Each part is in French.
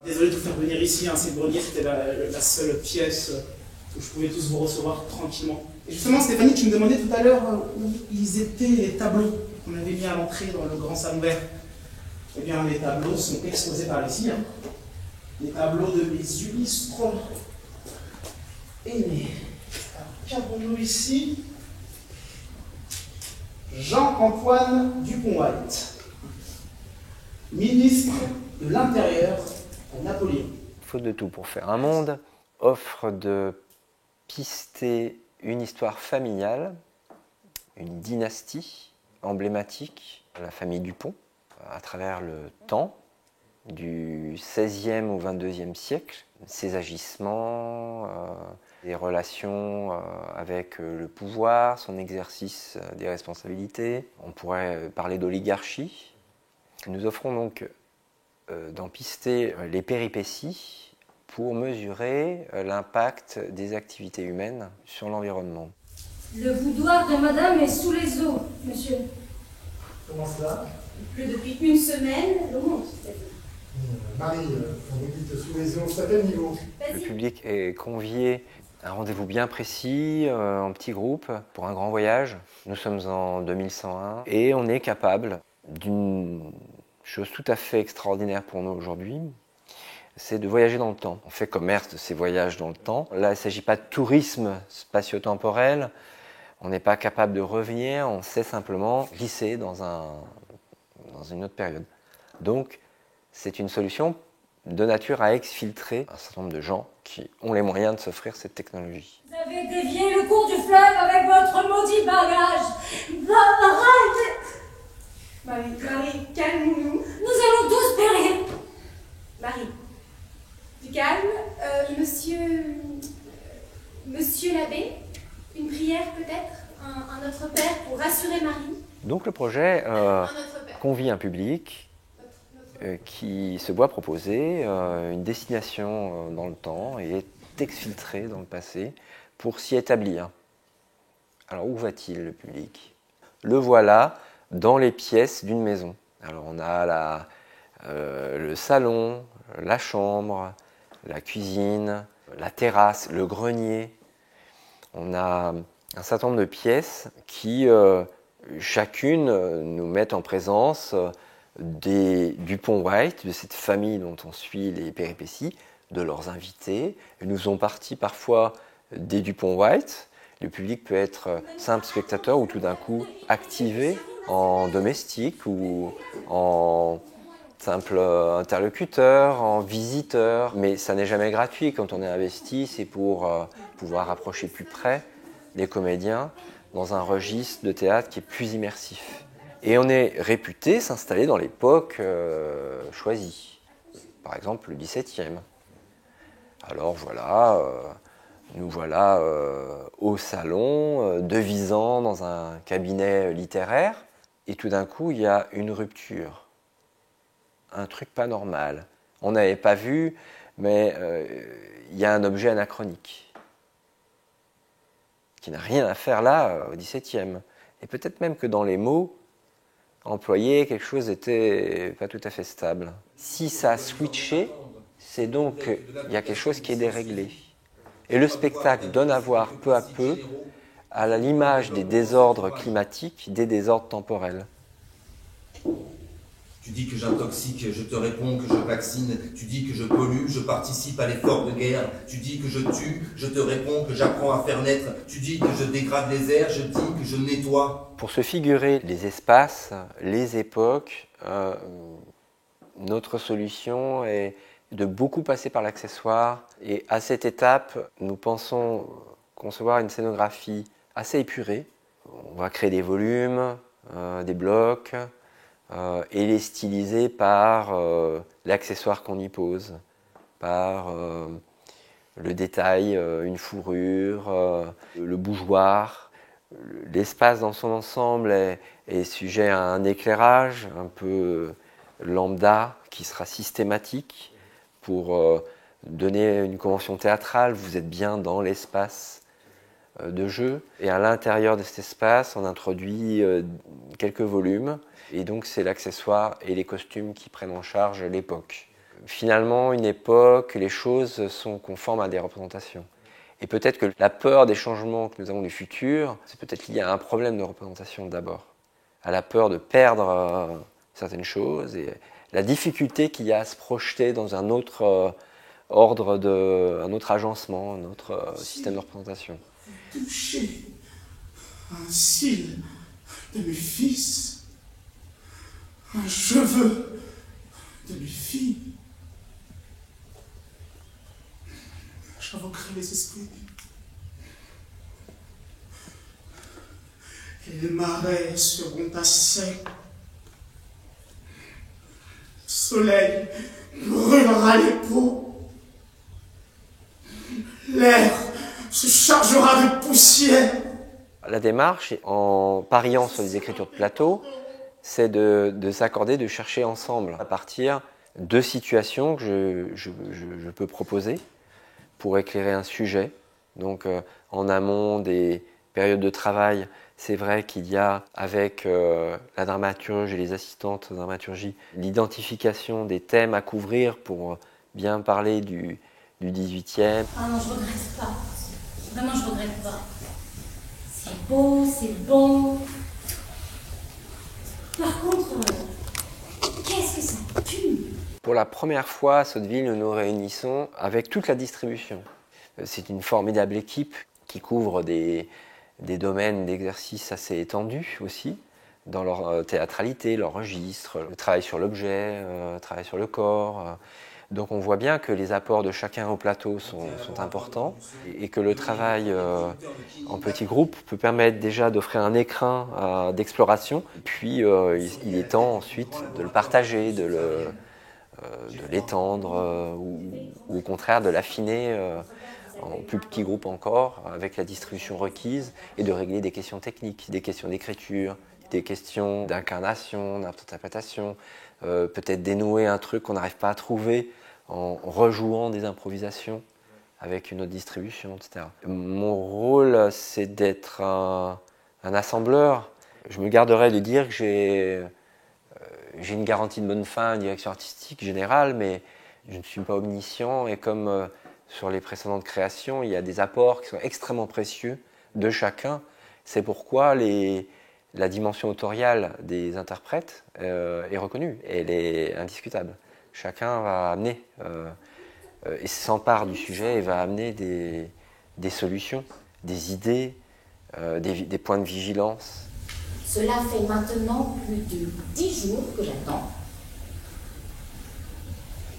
Désolé de vous faire venir ici, c'est le grenier, c'était la seule pièce où je pouvais tous vous recevoir tranquillement. Et justement, Stéphanie, tu me demandais tout à l'heure où ils étaient les tableaux qu'on avait mis à l'entrée dans le grand salon vert. Eh bien, les tableaux sont exposés par ici. Les tableaux de mes illustres aînés. Alors, qu'avons-nous ici? Jean-Antoine Dupont-White, ministre de l'Intérieur pour Napoléon. Faute de tout pour faire un monde, offre de pister une histoire familiale, une dynastie emblématique, la famille Dupont, à travers le temps, du XVIe au XXIe siècle, ses agissements, les relations avec le pouvoir, son exercice des responsabilités. On pourrait parler d'oligarchie. Nous offrons donc d'en pister les péripéties pour mesurer l'impact des activités humaines sur l'environnement. Le boudoir de madame est sous les eaux, monsieur. Comment cela? Plus depuis une semaine, l'eau monte. Marie, quand vous dites sous les eaux, c'est à quel niveau? Le public est convié à un rendez-vous bien précis, en petit groupe, pour un grand voyage. Nous sommes en 2101 et on est capable d'une chose tout à fait extraordinaire pour nous aujourd'hui, c'est de voyager dans le temps. On fait commerce de ces voyages dans le temps. Là, il ne s'agit pas de tourisme spatio-temporel. On n'est pas capable de revenir, on sait simplement glisser dans une autre période. Donc, c'est une solution de nature à exfiltrer un certain nombre de gens qui ont les moyens de s'offrir cette technologie. Vous avez dévié le cours du fleuve avec votre maudit bagage. Arrête! Marie, calmons-nous. Nous allons tous périr. Marie, du calme. Monsieur l'abbé, une prière peut-être, un Notre Père pour rassurer Marie. Donc le projet convie un public qui se voit proposer une destination dans le temps et est exfiltré dans le passé pour s'y établir. Alors où va-t-il le public? Le voilà dans les pièces d'une maison. Alors on a le salon, la chambre, la cuisine, la terrasse, le grenier. On a un certain nombre de pièces qui chacune nous mettent en présence des Dupont-White, de cette famille dont on suit les péripéties, de leurs invités. Ils nous ont partis parfois des Dupont-White. Le public peut être simple spectateur ou tout d'un coup activé en domestique ou en simple interlocuteur, en visiteur. Mais ça n'est jamais gratuit. Quand on est investi, c'est pour pouvoir approcher plus près les comédiens dans un registre de théâtre qui est plus immersif. Et on est réputé s'installer dans l'époque choisie, par exemple le XVIIe. Alors voilà, nous voilà au salon, devisant dans un cabinet littéraire, et tout d'un coup il y a une rupture, un truc pas normal. On n'avait pas vu, mais il y a un objet anachronique qui n'a rien à faire là au XVIIe. Et peut-être même que dans les mots employés, quelque chose n'était pas tout à fait stable. Si ça a switché, c'est donc qu'il y a quelque chose qui est déréglé. Et le spectacle donne à voir peu à peu à l'image des désordres climatiques, des désordres temporels. Tu dis que j'intoxique, je te réponds que je vaccine. Tu dis que je pollue, je participe à l'effort de guerre. Tu dis que je tue, je te réponds que j'apprends à faire naître. Tu dis que je dégrade les airs, je dis que je nettoie. Pour se figurer les espaces, les époques, notre solution est de beaucoup passer par l'accessoire. Et à cette étape, nous pensons concevoir une scénographie assez épurée. On va créer des volumes, des blocs, et les styliser par l'accessoire qu'on y pose, par le détail, une fourrure, le bougeoir. L'espace dans son ensemble est sujet à un éclairage un peu lambda qui sera systématique pour donner une convention théâtrale. Vous êtes bien dans l'espace de jeu. Et à l'intérieur de cet espace, on introduit quelques volumes. Et donc c'est l'accessoire et les costumes qui prennent en charge l'époque. Finalement, une époque, les choses sont conformes à des représentations. Et peut-être que la peur des changements que nous avons du futur, c'est peut-être lié à un problème de représentation d'abord, à la peur de perdre certaines choses et la difficulté qu'il y a à se projeter dans un autre ordre, un autre agencement, un autre système de représentation. Toucher un cil de mes fils, un cheveu de mes filles. J'invoquerai les esprits. Et les marais seront à sec. Le soleil brûlera les peaux. L'air se chargera de poussière. La démarche, en pariant sur les écritures de Plateau, c'est de s'accorder, de chercher ensemble à partir de situations que je peux proposer pour éclairer un sujet. Donc en amont des périodes de travail, c'est vrai qu'il y a avec la dramaturge et les assistantes de dramaturgie l'identification des thèmes à couvrir pour bien parler du 18e. Ah non, je regrette pas. Vraiment, je regrette pas. C'est beau, c'est bon. Par contre, qu'est-ce que ça pue? Pour la première fois à Sotteville, nous nous réunissons avec toute la distribution. C'est une formidable équipe qui couvre des domaines d'exercice assez étendus aussi, dans leur théâtralité, leur registre, le travail sur l'objet, le travail sur le corps. Donc on voit bien que les apports de chacun au plateau sont importants et que le travail en petits groupes peut permettre déjà d'offrir un écrin d'exploration. Puis il est temps ensuite de le partager, de l'étendre ou au contraire de l'affiner en plus petits groupes encore avec la distribution requise et de régler des questions techniques, des questions d'écriture, des questions d'incarnation, d'interprétation, peut-être dénouer un truc qu'on n'arrive pas à trouver en rejouant des improvisations avec une autre distribution, etc. Mon rôle, c'est d'être un assembleur. Je me garderai de dire que j'ai une garantie de bonne fin, une direction artistique générale, mais je ne suis pas omniscient et comme sur les précédentes créations, il y a des apports qui sont extrêmement précieux de chacun. C'est pourquoi la dimension autoriale des interprètes est reconnue, et elle est indiscutable. Chacun va amener et s'empare du sujet et va amener des solutions, des idées, des points de vigilance. Cela fait maintenant plus de 10 jours que j'attends.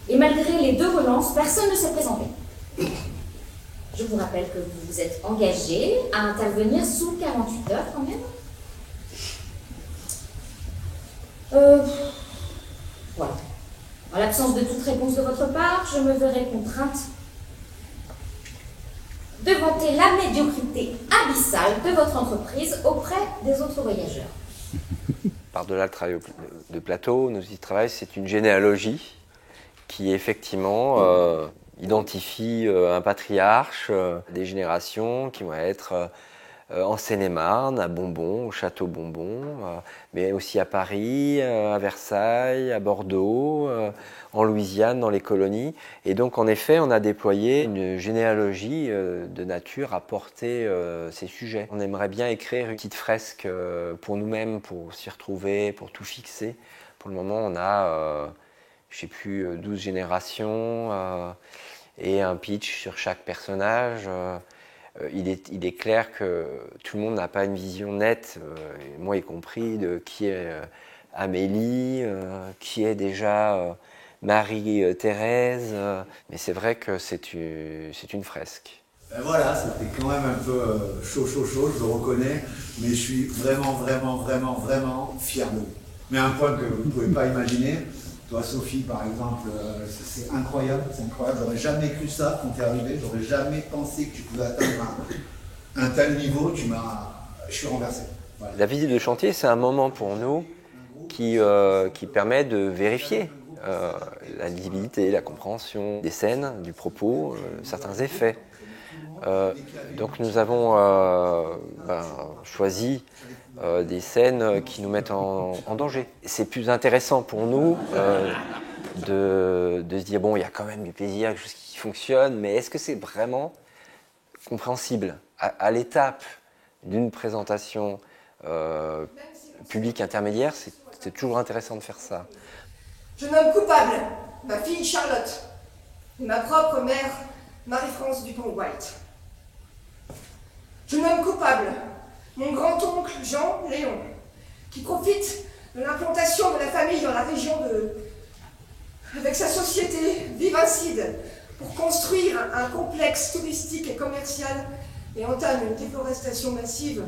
Et malgré les 2 relances, personne ne s'est présenté. Je vous rappelle que vous vous êtes engagé à intervenir sous 48 heures quand même. Voilà. En l'absence de toute réponse de votre part, je me verrai contrainte de vanter la médiocrité abyssale de votre entreprise auprès des autres voyageurs. Par-delà le travail de plateau, nos outils de travail, c'est une généalogie qui effectivement identifie un patriarche, des générations qui vont être en Seine-et-Marne, à Bonbon, au château Bonbon, mais aussi à Paris, à Versailles, à Bordeaux, en Louisiane, dans les colonies. Et donc, en effet, on a déployé une généalogie de nature à porter ces sujets. On aimerait bien écrire une petite fresque pour nous-mêmes, pour s'y retrouver, pour tout fixer. Pour le moment, on a, je ne sais plus, 12 générations et un pitch sur chaque personnage. Il est clair que tout le monde n'a pas une vision nette, moi y compris, de qui est Amélie, qui est déjà Marie-Thérèse. Mais c'est vrai que c'est une fresque. Ben voilà, c'était quand même un peu chaud, je le reconnais, mais je suis vraiment fier de vous. Mais à un point que vous ne pouvez pas imaginer. Toi, Sophie, par exemple, c'est incroyable, j'aurais jamais cru ça quand tu es arrivé, j'aurais jamais pensé que tu pouvais atteindre un tel niveau, je suis renversé. Voilà. La visite de chantier, c'est un moment pour nous qui permet de vérifier la lisibilité, la compréhension des scènes, du propos, certains effets. Donc nous avons choisi des scènes qui nous mettent en danger. C'est plus intéressant pour nous de se dire, bon, il y a quand même du plaisir, quelque chose qui fonctionne, mais est-ce que c'est vraiment compréhensible à l'étape d'une présentation publique intermédiaire? C'est toujours intéressant de faire ça. Je nomme coupable ma fille Charlotte et ma propre mère Marie-France Dupont-White. Je nomme coupable mon grand-oncle Jean-Léon, qui profite de l'implantation de la famille dans la région avec sa société Vivacide pour construire un complexe touristique et commercial et entame une déforestation massive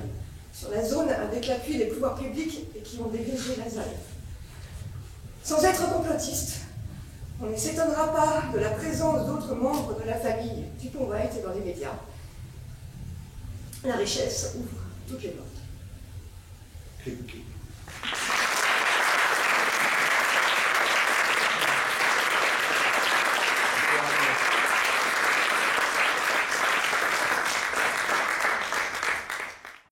sur la zone avec l'appui des pouvoirs publics et qui ont dégagé la zone. Sans être complotiste, on ne s'étonnera pas de la présence d'autres membres de la famille Dupont-White dans les médias. La richesse ouvre toutes les portes. Clic, clic.